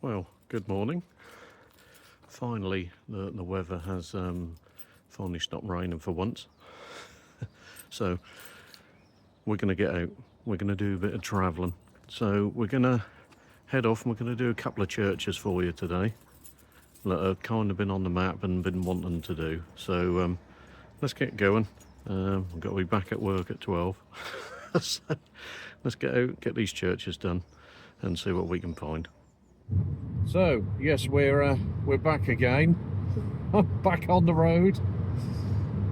Well, good morning. Finally, the weather has finally stopped raining for once. So we're going to get out. We're going to do a bit of travelling. So we're going to head off and we're going to do a couple of churches for you today that have kind of been on the map and been wanting to do. So let's get going. We've got to be back at work at 12. So let's get out, get these churches done and see what we can find. So yes, we're back again. Back on the road.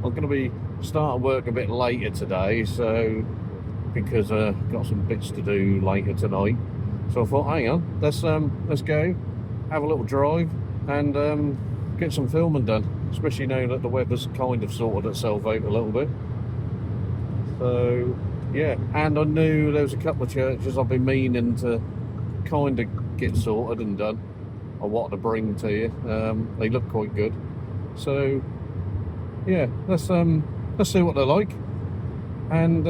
I'm going to be starting work a bit later today, so because got some bits to do later tonight. So I thought, hang on, let's go, have a little drive, and get some filming done. Especially now that the weather's kind of sorted itself out a little bit. So yeah, and I knew there was a couple of churches I've been meaning to kind of get sorted and done. I wanted to bring to you. They look quite good. So yeah, let's see what they're like and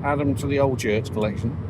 add them to the old church collection.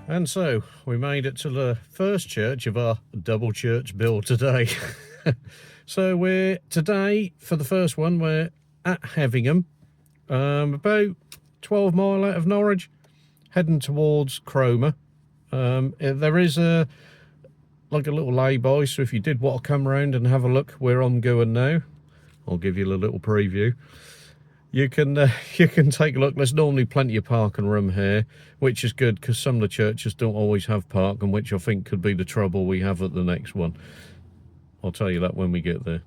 And so we made it to the first church of our double church build today. So we're today, for the first one, we're at Hevingham, about 12 mile out of Norwich, heading towards Cromer. There is like a little lay-by, so if you did want to come around and have a look where I'm going now, I'll give you a little preview. You can take a look. There's normally plenty of parking room here, which is good because some of the churches don't always have parking, which I think could be the trouble we have at the next one. I'll tell you that when we get there.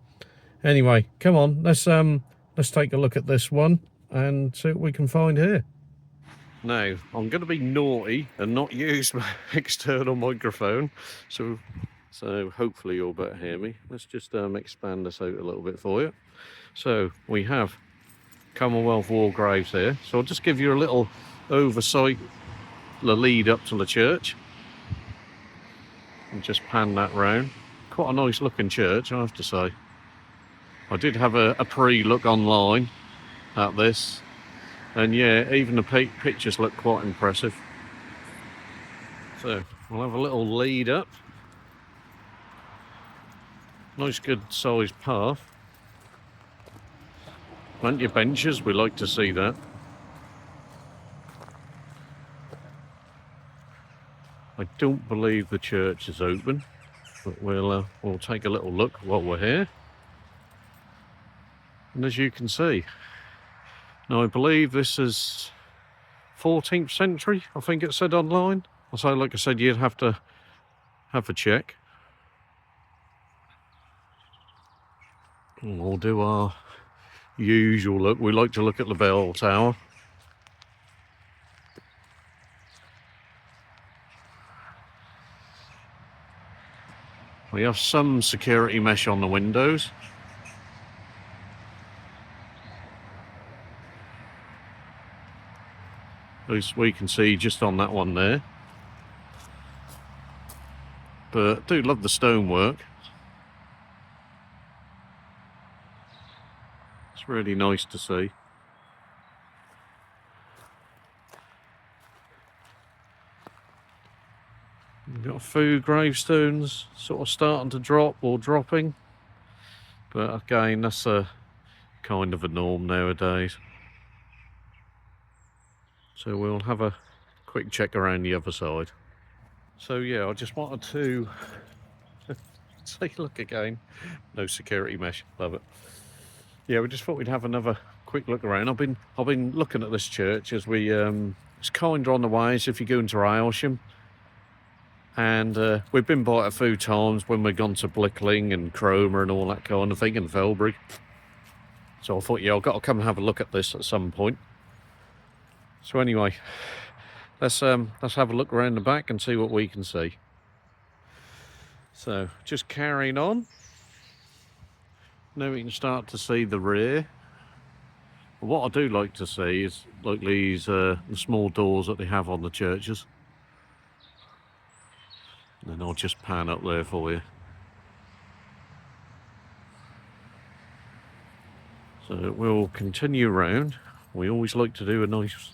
Anyway, come on, let's take a look at this one and see what we can find here. Now, I'm going to be naughty and not use my external microphone, so hopefully you'll better hear me. Let's just expand this out a little bit for you. So we have Commonwealth War graves here, so I'll just give you a little oversight, the lead up to the church, and just pan that round. Quite a nice looking church, I have to say. I did have a pre-look online at this, and yeah, even the pictures look quite impressive. So we'll have a little lead up, nice good sized path. Plenty of benches, we like to see that. I don't believe the church is open, but we'll take a little look while we're here. And as you can see, now I believe this is 14th century, I think it said online. So like I said, you'd have to have a check. And we'll do our usual look. We like to look at the bell tower. We have some security mesh on the windows. As we can see just on that one there. But I do love the stonework. It's really nice to see. We've got a few gravestones sort of starting to drop or dropping. But again, that's a kind of a norm nowadays. So we'll have a quick check around the other side. So yeah, I just wanted to take a look again. No security mesh, love it. Yeah, we just thought we'd have another quick look around. I've been looking at this church as we it's kind of on the way as if you go into Aylsham. And we've been by it a few times when we've gone to Blickling and Cromer and all that kind of thing, and Felbury. So I thought, yeah, I've got to come and have a look at this at some point. So anyway, let's have a look around the back and see what we can see. So just carrying on. Now we can start to see the rear. What I do like to see is like these the small doors that they have on the churches. And then I'll just pan up there for you. So we'll continue round. We always like to do a nice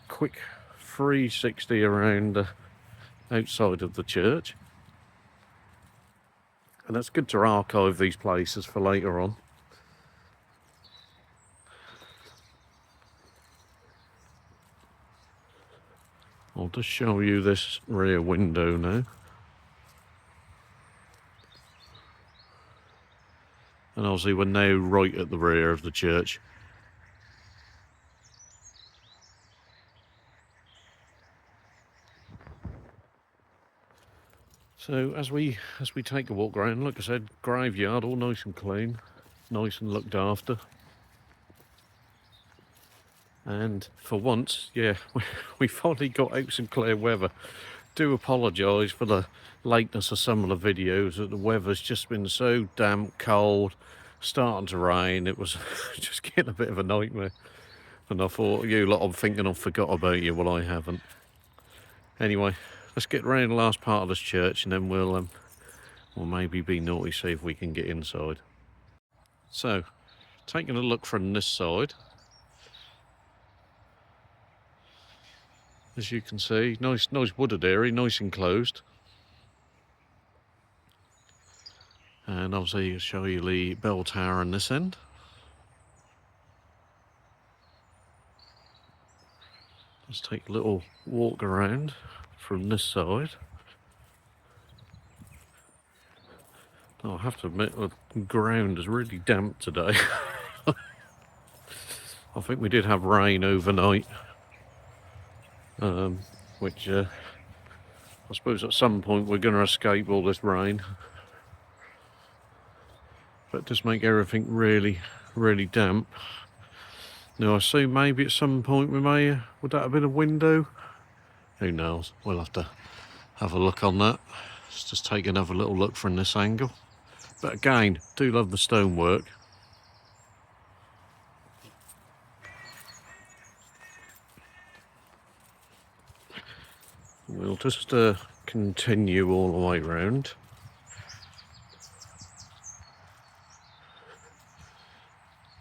quick 360 around outside of the church. And that's good to archive these places for later on. I'll just show you this rear window now. And obviously we're now right at the rear of the church. So as we take a walk around, like I said, graveyard all nice and clean, nice and looked after. And for once, yeah, we finally got out some clear weather. Do apologise for the lateness of some of the videos. That the weather's just been so damp, cold, starting to rain. It was just getting a bit of a nightmare. And I thought, you lot, I'm thinking I've forgot about you. Well, I haven't. Anyway, let's get around the last part of this church, and then we'll maybe be naughty, see if we can get inside. So, taking a look from this side. As you can see, nice wooded area, nice enclosed. And obviously I'll show you the bell tower on this end. Let's take a little walk around from this side. Now, I have to admit the ground is really damp today. I think we did have rain overnight. Which I suppose at some point we're going to escape all this rain, but just make everything really damp. Now I see maybe at some point we may, would that have been a window? Who knows, we'll have to have a look on that. Let's just take another little look from this angle. But again, do love the stonework. We'll just continue all the way round.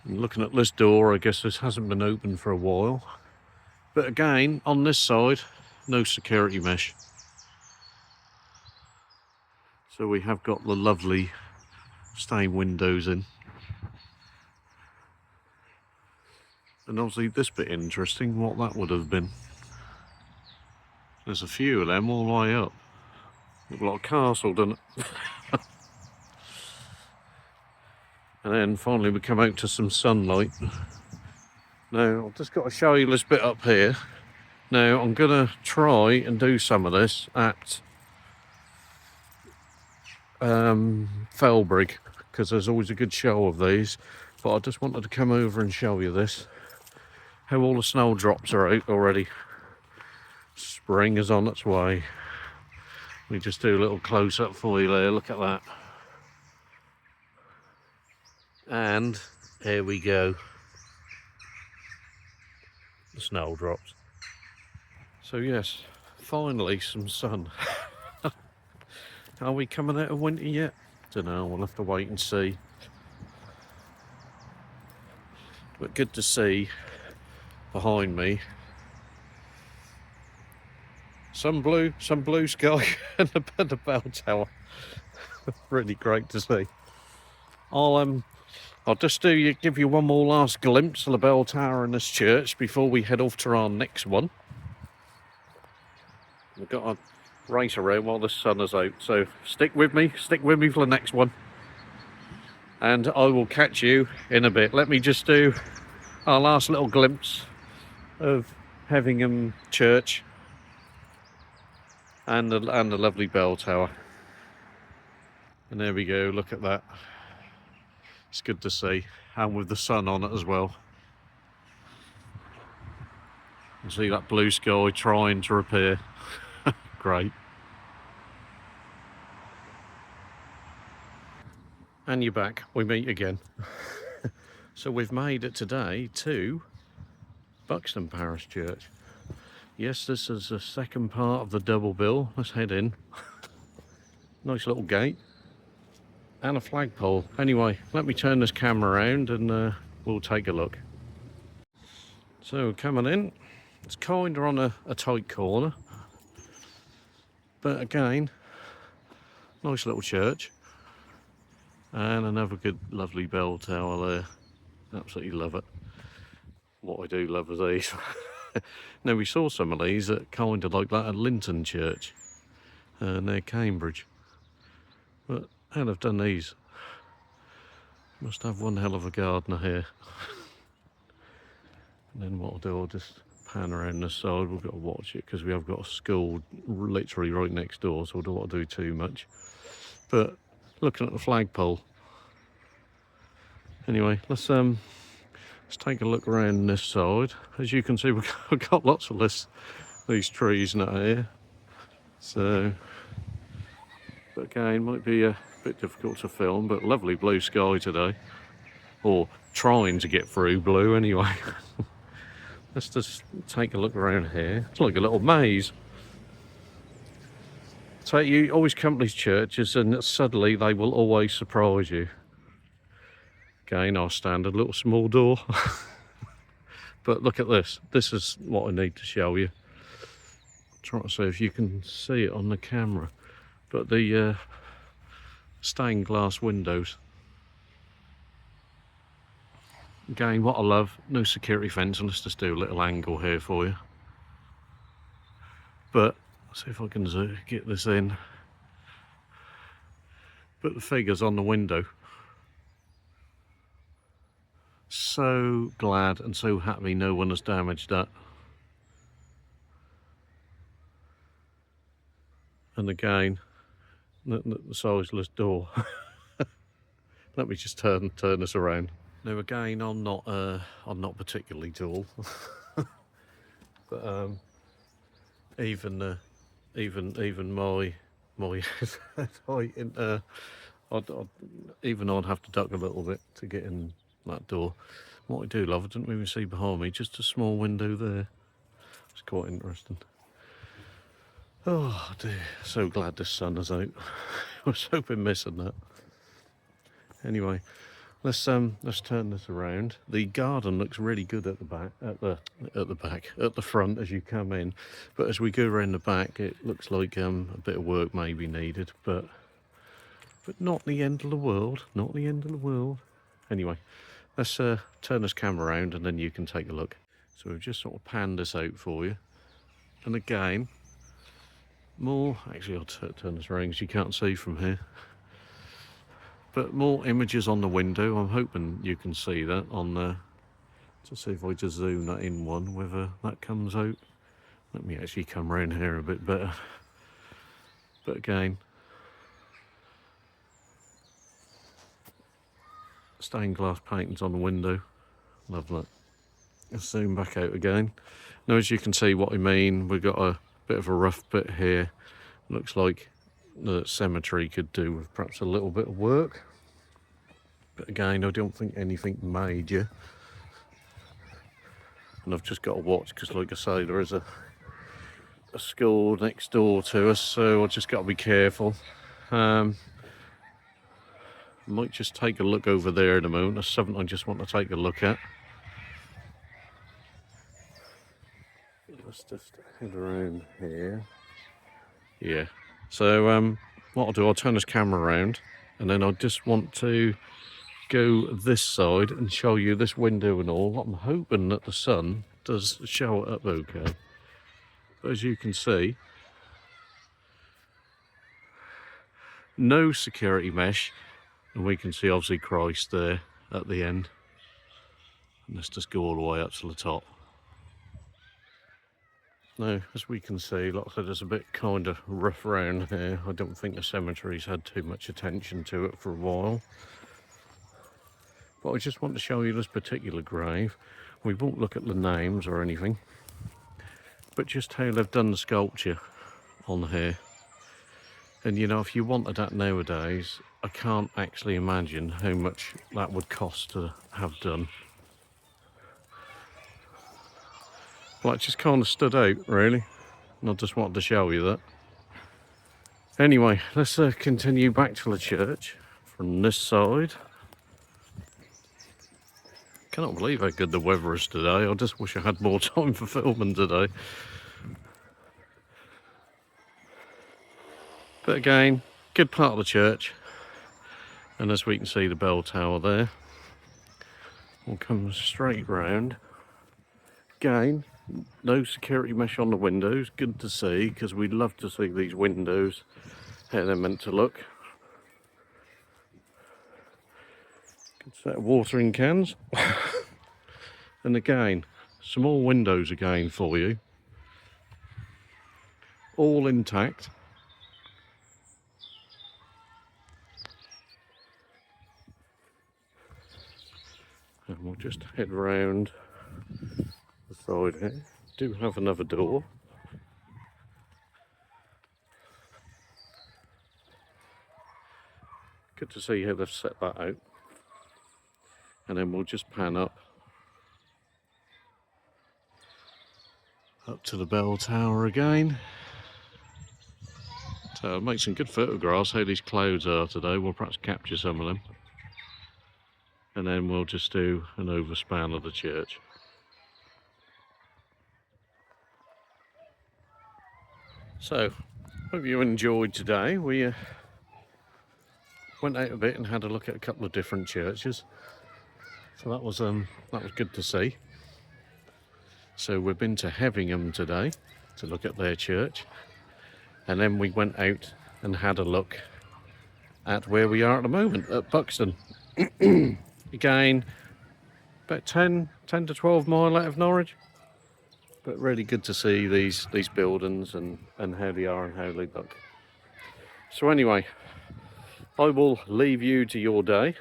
And looking at this door, I guess this hasn't been open for a while. But again, on this side, no security mesh. So we have got the lovely stained windows in. And obviously this bit interesting, what that would have been. There's a few of them all the way up. Look like a castle, doesn't it? And then finally we come out to some sunlight. Now, I've just got to show you this bit up here. Now, I'm going to try and do some of this at Felbrig, because there's always a good show of these. But I just wanted to come over and show you this. How all the snowdrops are out already. Spring is on its way. Let me just do a little close up for you there, look at that. And here we go. The snowdrops. So yes, finally some sun. Are we coming out of winter yet? Don't know, we'll have to wait and see. But good to see behind me some blue sky and the bell tower. Really great to see. I'll just give you one more last glimpse of the bell tower in this church before we head off to our next one. We've got to race around while the sun is out, so stick with me for the next one. And I will catch you in a bit. Let me just do our last little glimpse of Hevingham Church and the lovely bell tower. And there we go, look at that. It's good to see, and with the sun on it as well. And see that blue sky trying to appear. Great. And you're back. We meet again. So we've made it today to Buxton Parish Church. Yes, this is the second part of the double bill. Let's head in. Nice little gate. And a flagpole. Anyway, let me turn this camera around and we'll take a look. So coming in, it's kind of on a tight corner. But again, nice little church. And another good lovely bell tower there. Absolutely love it. What I do love is these. Now we saw some of these that kind of like that at Linton Church near Cambridge. But how they've done these. Must have one hell of a gardener here. And then what I'll do, I'll just pan around this side. We've got to watch it because we have got a school literally right next door, so I don't want to do too much. But looking at the flagpole. Anyway, let's take a look around this side. As you can see, we've got lots of these trees now here. So, but again, might be a bit difficult to film, but lovely blue sky today. Or trying to get through blue anyway. Let's just take a look around here. It's like a little maze. So you always come to these churches and suddenly they will always surprise you. Again, our standard little small door. But look at this. This is what I need to show you. I'm trying to see if you can see it on the camera. But the stained glass windows. Again, what I love, no security fence, and let's just do a little angle here for you. But, let's see if I can get this in. But the figures on the window. So glad and so happy no one has damaged that. And again, the sizeless door. Let me just turn this around. Now again, I'm not particularly tall, but even my height, I'd have to duck a little bit to get in that door. What I do love, I didn't even see behind me, just a small window there. It's quite interesting. Oh dear, so glad the sun is out. I was hoping missing that. Anyway. Let's turn this around. The garden looks really good at the back, at the front as you come in. But as we go around the back, it looks like a bit of work may be needed, but not the end of the world. Not the end of the world. Anyway, let's turn this camera around and then you can take a look. So we've just sort of panned this out for you. And again, more. Actually, I'll turn this around because you can't see from here. But more images on the window. I'm hoping you can see that on the... Just see if I just zoom that in one, whether that comes out. Let me actually come around here a bit better. But again, stained glass paintings on the window. Love that. Let's zoom back out again. Now as you can see what I mean, we've got a bit of a rough bit here. Looks like the cemetery could do with perhaps a little bit of work, but again I don't think anything major. And I've just got to watch because like I say there is a school next door to us, so I've just got to be careful. I might just take a look over there in a moment. That's something I just want to take a look at. Let's just head around here. Yeah. So what I'll do, I'll turn this camera around and then I just want to go this side and show you this window and all. I'm hoping that the sun does show it up okay. But as you can see, no security mesh, and we can see obviously Christ there at the end. And let's just go all the way up to the top. Now, as we can see, like I said, it's a bit kind of rough around here. I don't think the cemetery's had too much attention to it for a while. But I just want to show you this particular grave. We won't look at the names or anything. but just how they've done the sculpture on here. And you know, if you wanted that nowadays, I can't actually imagine how much that would cost to have done. Well, it just kind of stood out, really. And I just wanted to show you that. Anyway, let's continue back to the church from this side. Cannot believe how good the weather is today. I just wish I had more time for filming today. But again, good part of the church. And as we can see, the bell tower there. We'll come straight round. Again, no security mesh on the windows. Good to see, because we love to see these windows, how they're meant to look. Good set of watering cans. And again, some more windows again for you. All intact. And we'll just head round the side here. Do have another door. Good to see how they've set that out. And then we'll just pan up to the bell tower again. So I'll make some good photographs how these clouds are today. We'll perhaps capture some of them. And then we'll just do an overspan of the church. So, hope you enjoyed today. We went out a bit and had a look at a couple of different churches. So that was good to see. So we've been to Hevingham today to look at their church. And then we went out and had a look at where we are at the moment, at Buxton. Again, about 10 to 12 mile out of Norwich. But really good to see these buildings and how they are and how they look. So anyway, I will leave you to your day.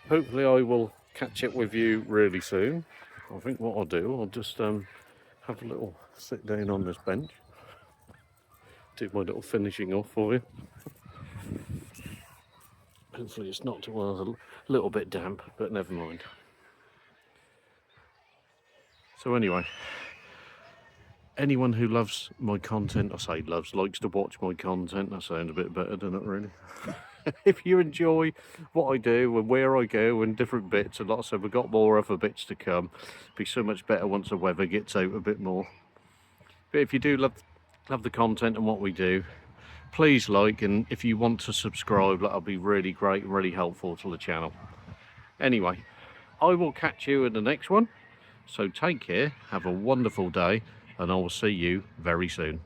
Hopefully I will catch up with you really soon. I think what I'll do, I'll just have a little sit down on this bench. Do my little finishing off for you. Hopefully it's not too well, a little bit damp, but never mind. So anyway, anyone who loves my content, I say loves, likes to watch my content, that sounds a bit better, doesn't it really? If you enjoy what I do and where I go and different bits, and like I said, we've got more other bits to come. It'll be so much better once the weather gets out a bit more. But if you do love the content and what we do, please like, and if you want to subscribe, that'll be really great and really helpful to the channel. Anyway, I will catch you in the next one. So take care, have a wonderful day, and I will see you very soon.